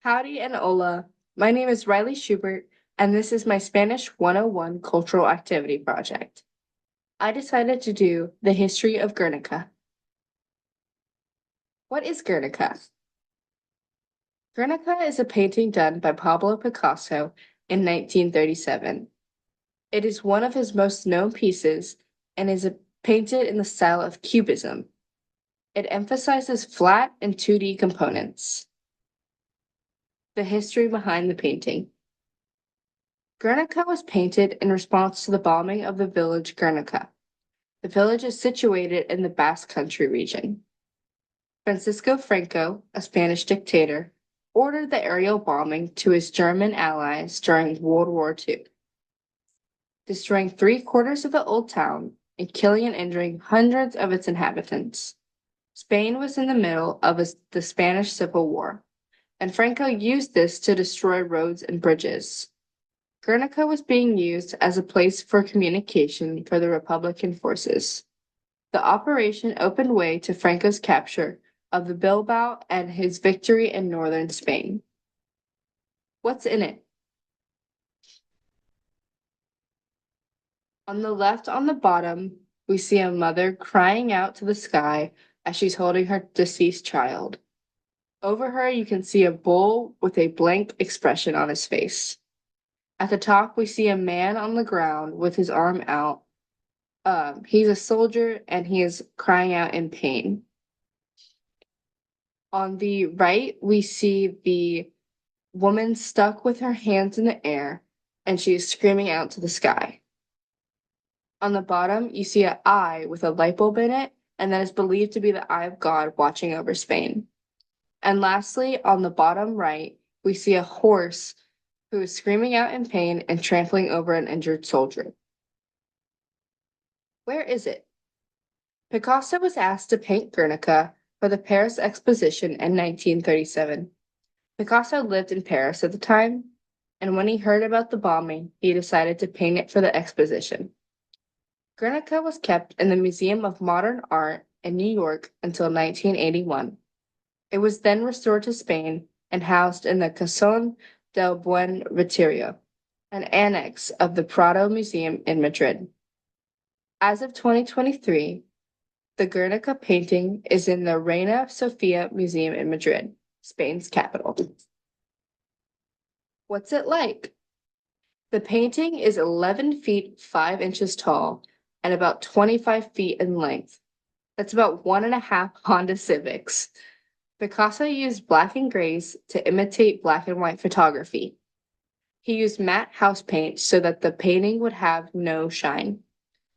Howdy and hola. My name is Riley Schubert, and this is my Spanish 101 cultural activity project. I decided to do the history of Guernica. What is Guernica? Guernica is a painting done by Pablo Picasso in 1937. It is one of his most known pieces and is painted in the style of Cubism. It emphasizes flat and 2D components. The history behind the painting. Guernica was painted in response to the bombing of the village Guernica. The village is situated in the Basque Country region. Francisco Franco, a Spanish dictator, ordered the aerial bombing to his German allies during World War II, destroying three-quarters of the old town and killing and injuring hundreds of its inhabitants. Spain was in the middle of the Spanish Civil War, and Franco used this to destroy roads and bridges. Guernica was being used as a place for communication for the Republican forces. The operation opened way to Franco's capture of the Bilbao and his victory in northern Spain. What's in it? On the left, on the bottom, we see a mother crying out to the sky as she's holding her deceased child. Over her, you can see a bull with a blank expression on his face. At the top, we see a man on the ground with his arm out. He's a soldier and he is crying out in pain. On the right, we see the woman stuck with her hands in the air and she is screaming out to the sky. On the bottom, you see an eye with a light bulb in it, and that is believed to be the eye of God watching over Spain. And lastly, on the bottom right, we see a horse who is screaming out in pain and trampling over an injured soldier. Where is it? Picasso was asked to paint Guernica for the Paris Exposition in 1937. Picasso lived in Paris at the time, and when he heard about the bombing, he decided to paint it for the exposition. Guernica was kept in the Museum of Modern Art in New York until 1981. It was then restored to Spain and housed in the Casón del Buen Retiro, an annex of the Prado Museum in Madrid. As of 2023, the Guernica painting is in the Reina Sofia Museum in Madrid, Spain's capital. What's it like? The painting is 11 feet 5 inches tall and about 25 feet in length. That's about 1.5 Honda Civics. Picasso used black and grays to imitate black and white photography. He used matte house paint so that the painting would have no shine.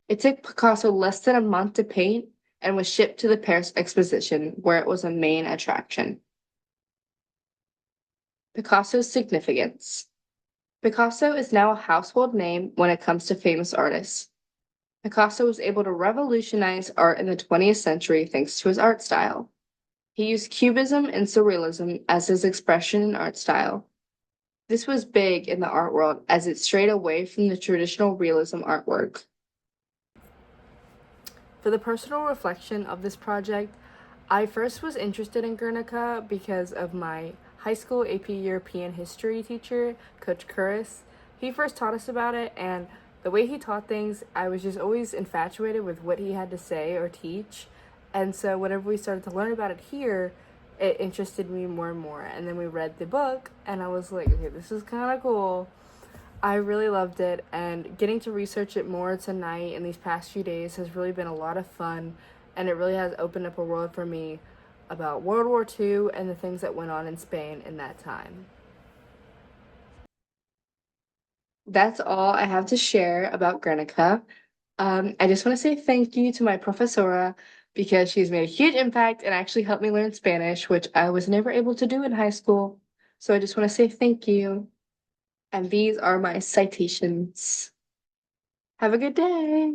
It took Picasso less than a month to paint and was shipped to the Paris Exposition, where it was a main attraction. Picasso's significance. Picasso is now a household name when it comes to famous artists. Picasso was able to revolutionize art in the 20th century thanks to his art style. He used Cubism and Surrealism as his expression and art style. This was big in the art world as it strayed away from the traditional realism artwork. For the personal reflection of this project, I first was interested in Guernica because of my high school AP European history teacher, Coach Curris. He first taught us about it, and the way he taught things, I was just always infatuated with what he had to say or teach. And so whenever we started to learn about it here, it interested me more and more. And then we read the book, and I was like, okay, this is kind of cool. I really loved it, and getting to research it more tonight in these past few days has really been a lot of fun, and it really has opened up a world for me about World War II and the things that went on in Spain in that time. That's all I have to share about Guernica. I just want to say thank you to my professora because she's made a huge impact and actually helped me learn Spanish, which I was never able to do in high school. So I just want to say thank you. And these are my citations. Have a good day.